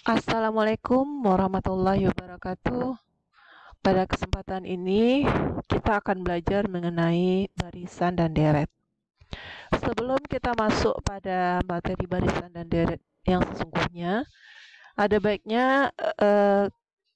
Assalamualaikum warahmatullahi wabarakatuh. Pada kesempatan ini, kita akan belajar mengenai barisan dan deret. Sebelum kita masuk pada materi barisan dan deret yang sesungguhnya, ada baiknya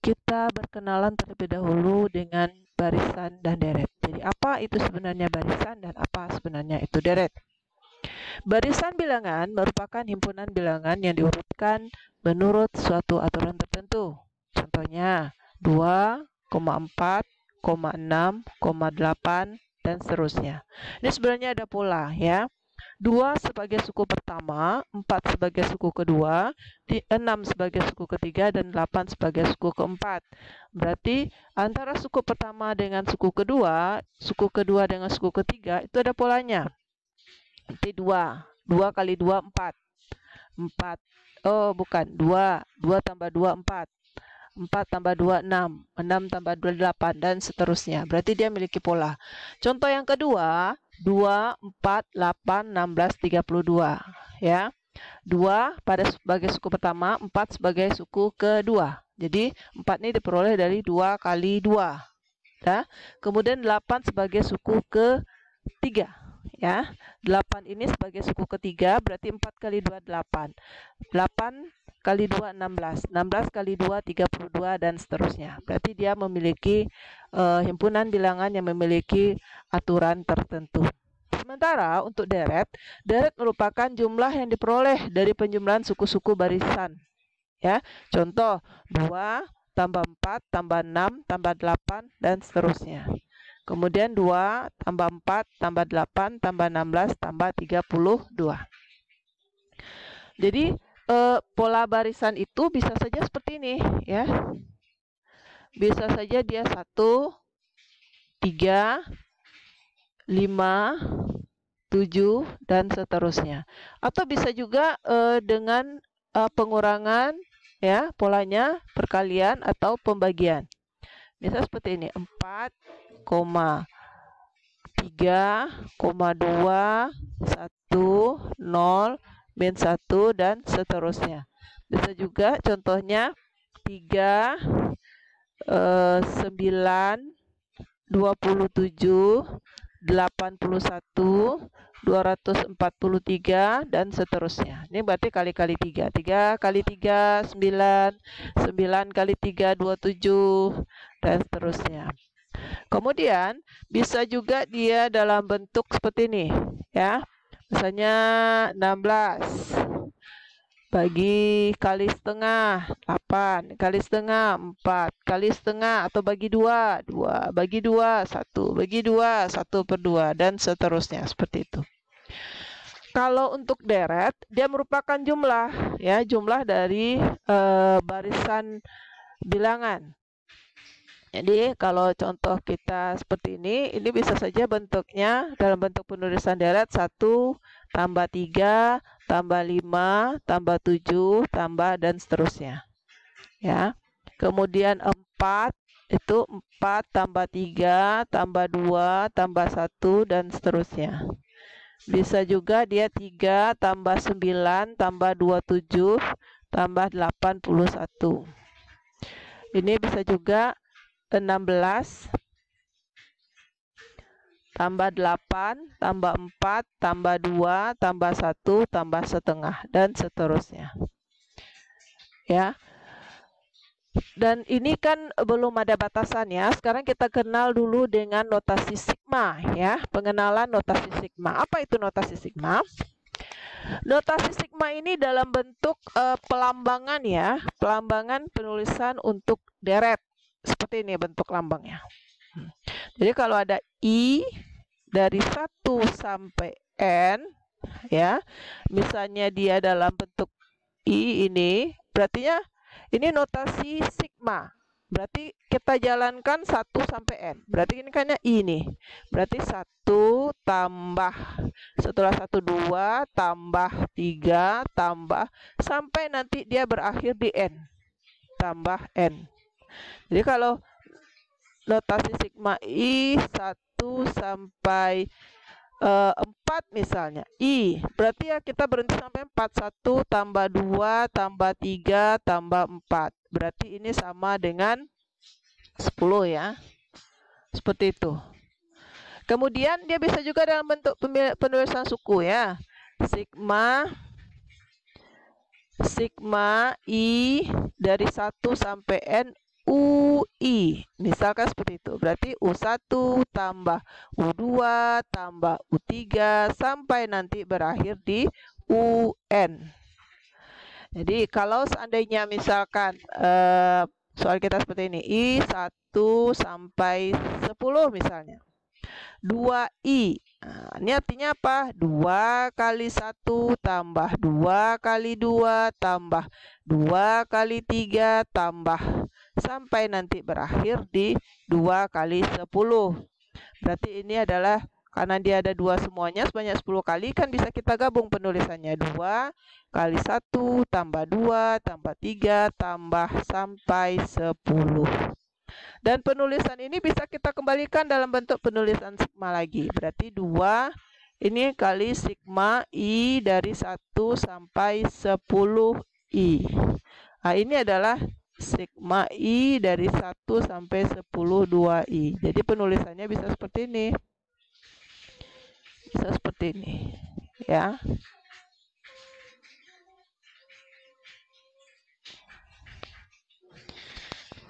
kita berkenalan terlebih dahulu dengan barisan dan deret. Jadi, apa itu sebenarnya barisan dan apa sebenarnya itu deret? Barisan bilangan merupakan himpunan bilangan yang diurutkan menurut suatu aturan tertentu. Contohnya 2, 4, 6, 8, dan seterusnya. Ini sebenarnya ada pola ya. 2 sebagai suku pertama, 4 sebagai suku kedua, 6 sebagai suku ketiga, dan 8 sebagai suku keempat. Berarti antara suku pertama dengan suku kedua dengan suku ketiga, itu ada polanya. Nanti 2 kali 2, 4. 4. Oh, bukan. 2 tambah 2, 4. 4 tambah 2, 6. 6 tambah 2, 8. Dan seterusnya. Berarti dia memiliki pola. Contoh yang kedua, 2, 4, 8, 16, 32. Ya. 2 sebagai suku pertama, 4 sebagai suku kedua. Jadi, 4 ini diperoleh dari 2 kali 2. Ya. Kemudian 8 sebagai suku ketiga. Ya, 8 ini sebagai suku ketiga, berarti 4 kali 2, 8. 8 kali 2, 16. 16 kali 2, 32, dan seterusnya. Berarti dia memiliki himpunan bilangan yang memiliki aturan tertentu. Sementara untuk deret merupakan jumlah yang diperoleh dari penjumlahan suku-suku barisan. Ya, contoh 2 tambah 4 tambah 6 tambah 8 dan seterusnya. Kemudian 2 tambah 4 tambah 8 tambah 16 tambah 32. Jadi pola barisan itu bisa saja seperti ini ya. Bisa saja dia 1, 3, 5, 7 dan seterusnya. Atau bisa juga dengan pengurangan ya, polanya perkalian atau pembagian. Misal seperti ini, 4, 3, 2, 1, 0, min 1, dan seterusnya. Bisa juga contohnya 3, 9, 27, 81, 243, dan seterusnya. Ini berarti kali-kali 3. 3 kali 3, 9. 9 kali 3, 27, dan seterusnya. Kemudian bisa juga dia dalam bentuk seperti ini ya. Misalnya 16 bagi kali setengah 8, kali setengah 4, kali setengah atau bagi 2, 2 bagi 2, 1 bagi 2, 1/2, dan seterusnya seperti itu. Kalau untuk deret, dia merupakan jumlah ya, jumlah dari barisan bilangan. Jadi kalau contoh kita seperti ini bisa saja bentuknya dalam bentuk penulisan deret 1 tambah 3 tambah 5 tambah 7 tambah dan seterusnya. Ya. Kemudian 4 itu 4 tambah 3 tambah 2 tambah 1 dan seterusnya. Bisa juga dia 3 tambah 9 tambah 27 tambah 81. Ini bisa juga 16 tambah 8 tambah 4 tambah 2 tambah 1 tambah setengah dan seterusnya. Ya. Dan ini kan belum ada batasan ya. Sekarang kita kenal dulu dengan notasi sigma ya. Pengenalan notasi sigma. Apa itu notasi sigma? Notasi sigma ini dalam bentuk pelambangan ya. Pelambangan penulisan untuk deret. Seperti ini bentuk lambangnya. Jadi kalau ada I dari 1 sampai N ya, misalnya dia dalam bentuk I ini, berarti ini notasi sigma. Berarti kita jalankan 1 sampai N. Berarti ini kan I nih. Berarti 1 tambah setelah 1 2 tambah 3 tambah sampai nanti dia berakhir di N. Tambah N. Jadi kalau notasi sigma I 1 sampai 4 misalnya. I, berarti ya kita berhenti sampai 4. 1 tambah 2 tambah 3 tambah 4. Berarti ini sama dengan 10 ya. Seperti itu. Kemudian dia bisa juga dalam bentuk penulisan suku ya. Sigma I dari 1 sampai N UI. Misalkan seperti itu. Berarti U1 tambah U2 tambah U3 sampai nanti berakhir di UN. Jadi kalau seandainya misalkan soal kita seperti ini. I1 sampai 10 misalnya. 2I. Nah, ini artinya apa? 2 kali 1 tambah 2 kali 2 tambah 2 kali 3 tambah sampai nanti berakhir di 2 kali 10. Berarti ini adalah karena dia ada 2 semuanya sebanyak 10 kali, kan bisa kita gabung penulisannya. 2 kali 1 tambah 2 tambah 3 tambah sampai 10. Dan penulisan ini bisa kita kembalikan dalam bentuk penulisan sigma lagi. Berarti 2 ini kali sigma I dari 1 sampai 10 I. Nah, ini adalah sigma I dari 1 sampai 10 2I. Jadi penulisannya bisa seperti ini. Bisa seperti ini. Ya.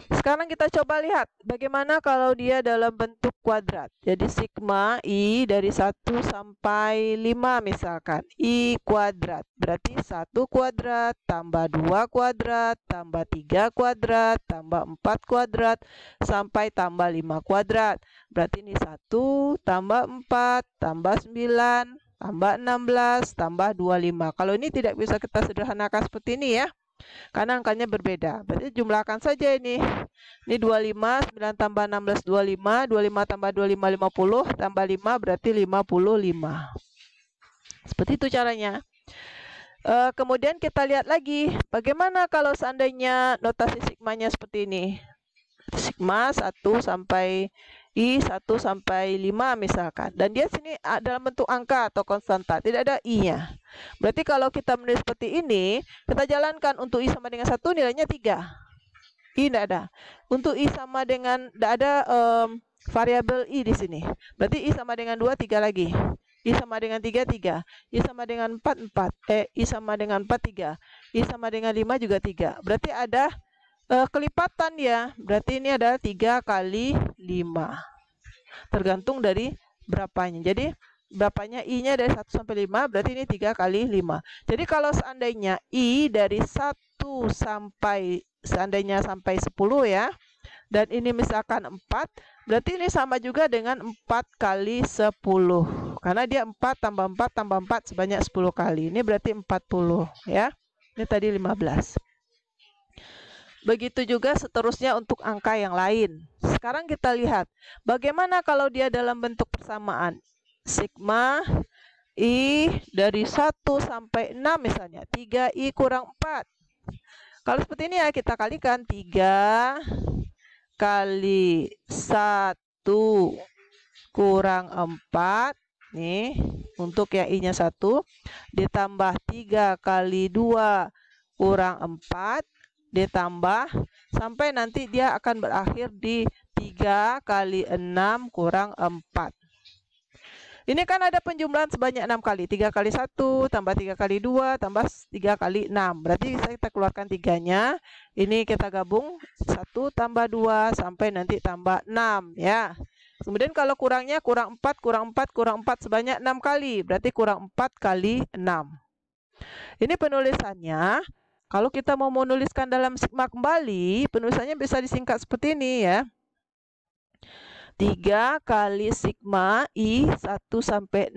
Sekarang kita coba lihat bagaimana kalau dia dalam bentuk kuadrat. Jadi sigma I dari 1 sampai 5 misalkan. I kuadrat. Berarti 1 kuadrat tambah 2 kuadrat tambah 3 kuadrat tambah 4 kuadrat sampai tambah 5 kuadrat. Berarti ini 1 tambah 4 tambah 9 tambah 16 tambah 25. Kalau ini tidak bisa kita sederhanakan seperti ini ya. Karena angkanya berbeda. Berarti jumlahkan saja ini. Ini 25, 9 tambah 16, 25. 25 tambah 25, 50. Tambah 5 berarti 55. Seperti itu caranya. Kemudian kita lihat lagi. Bagaimana kalau seandainya notasi sigmanya seperti ini. Sigma 1 sampai I 1 sampai 5 misalkan. Dan dia sini dalam bentuk angka atau konstanta, tidak ada I-nya. Berarti kalau kita menulis seperti ini, kita jalankan untuk I sama dengan 1 nilainya 3. I tidak ada. Untuk I sama dengan, tidak ada variabel I di sini. Berarti I sama dengan 2, 3 lagi. I sama dengan 3, 3. I sama dengan 4, 4. I sama dengan 4, 3. I sama dengan 5 juga 3. Berarti ada kelipatan ya, berarti ini adalah 3 kali 5. Tergantung dari berapanya. Jadi berapanya I-nya dari 1 sampai 5, berarti ini 3 kali 5. Jadi kalau seandainya I dari 1 sampai seandainya sampai 10 ya. Dan ini misalkan 4, berarti ini sama juga dengan 4 kali 10. Karena dia 4 tambah 4 tambah 4 sebanyak 10 kali. Ini berarti 40 ya. Ini tadi 15. Begitu juga seterusnya untuk angka yang lain. Sekarang kita lihat bagaimana kalau dia dalam bentuk persamaan. Sigma I dari 1 sampai 6 misalnya. 3I kurang 4. Kalau seperti ini ya kita kalikan. 3 kali 1 kurang 4. Nih untuk yang I-nya 1. Ditambah 3 kali 2 kurang 4. Ditambah sampai nanti dia akan berakhir di 3 kali 6 kurang 4. Ini kan ada penjumlahan sebanyak 6 kali. 3 kali 1 tambah 3 kali 2 tambah 3 kali 6. Berarti bisa kita keluarkan 3-nya. Ini kita gabung 1 tambah 2 sampai nanti tambah 6 ya. Kemudian kalau kurangnya kurang 4 kurang 4 kurang 4 sebanyak 6 kali. Berarti kurang 4 kali 6. Ini penulisannya. Kalau kita mau menuliskan dalam sigma kembali, penulisannya bisa disingkat seperti ini ya. 3 kali sigma I 1 sampai 6.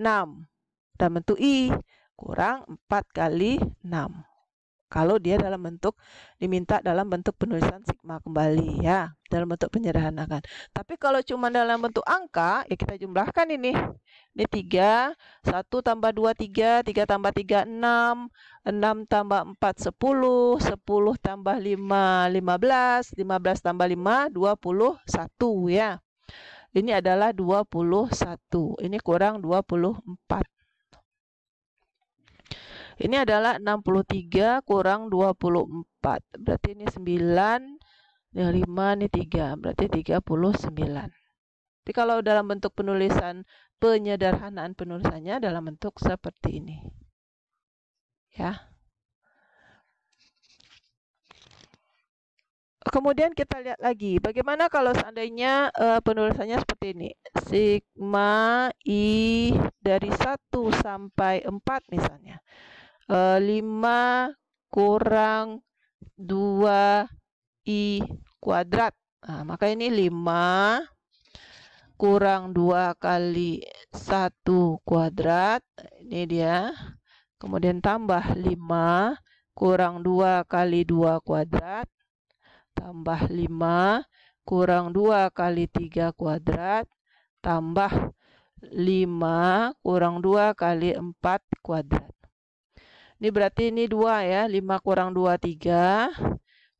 Dalam bentuk I kurang 4 kali 6. Kalau dia dalam bentuk diminta dalam bentuk penulisan sigma kembali ya, dalam bentuk penyederhanakan. Tapi kalau cuma dalam bentuk angka, ya kita jumlahkan ini. Ini 3, 1 tambah 2, 3, 3 tambah 3, 6, 6 tambah 4, 10, 10 tambah 5, 15, 15 tambah 5, 21 ya. Ini adalah 21. Ini kurang 24. Ini adalah 63 kurang 24. Berarti ini 9, ini 5, ini 3. Berarti 39. Jadi kalau dalam bentuk penulisan, penyederhanaan penulisannya dalam bentuk seperti ini. Ya. Kemudian kita lihat lagi, bagaimana kalau seandainya penulisannya seperti ini. Sigma I dari 1 sampai 4 misalnya. 5 kurang 2 I kuadrat. Nah, maka ini 5 kurang 2 kali 1 kuadrat. Ini dia. Kemudian tambah 5 kurang 2 kali 2 kuadrat. Tambah 5 kurang 2 kali 3 kuadrat. Tambah 5 kurang 2 kali 4 kuadrat. Ini berarti ini 2 ya. 5 kurang 2, 3.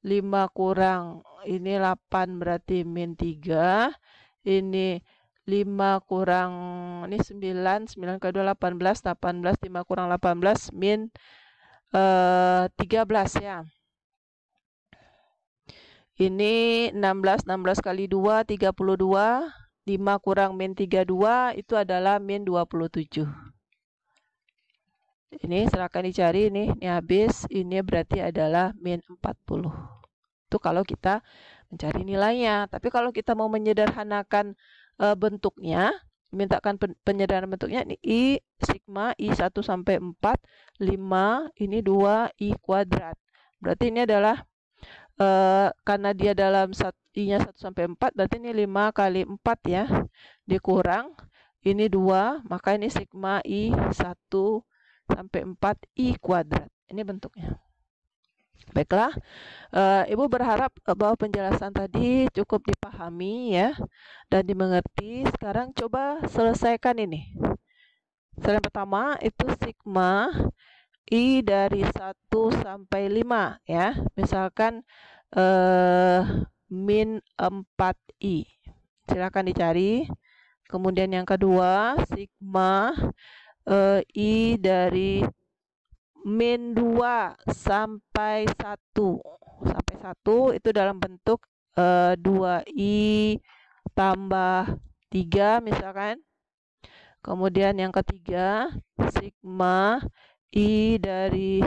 5 kurang, ini 8 berarti min 3. Ini 5 kurang, ini 9. 9 kali 2, 18. 18, 5 kurang 18 min 13 ya. Ini 16, 16 kali 2, 32. 5 kurang min 32, itu adalah min 27. Ini silakan dicari, ini habis. Ini berarti adalah min 40. Itu kalau kita mencari nilainya. Tapi kalau kita mau menyederhanakan bentuknya, mintakan penyederhanaan bentuknya, ini I, sigma I 1 sampai 4, 5, ini 2 I kuadrat. Berarti ini adalah karena dia dalam I-nya 1 sampai 4, berarti ini 5 kali 4 ya. Dikurang, ini 2, maka ini sigma I 1 sampai 4 I kuadrat. Ini bentuknya. Baiklah, Ibu berharap bahwa penjelasan tadi cukup dipahami ya, dan dimengerti. Sekarang coba selesaikan ini. Yang pertama itu sigma I dari 1 sampai 5 ya. Misalkan min 4I. Silakan dicari. Kemudian yang kedua, sigma I dari min 2 sampai 1. Sampai 1 itu dalam bentuk 2I tambah 3 misalkan. Kemudian yang ketiga, sigma I dari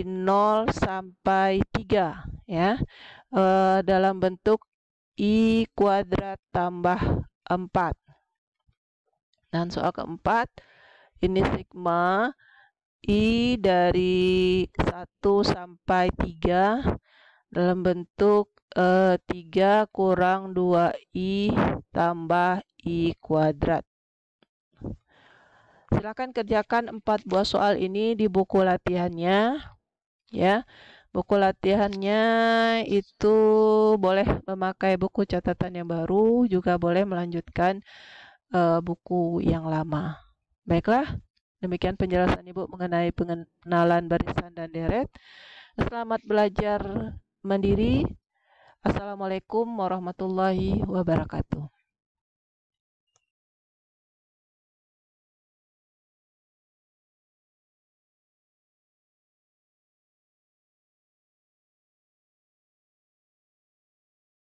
0 sampai 3 ya. Dalam bentuk I kuadrat tambah 4. Dan soal keempat, ini sigma I dari 1 sampai 3 dalam bentuk 3 kurang 2I tambah I kuadrat. Silakan kerjakan 4 buah soal ini di buku latihannya ya. Buku latihannya itu boleh memakai buku catatan yang baru, juga boleh melanjutkan buku yang lama. Baiklah, demikian penjelasan Ibu mengenai pengenalan barisan dan deret. Selamat belajar mandiri. Assalamualaikum warahmatullahi wabarakatuh.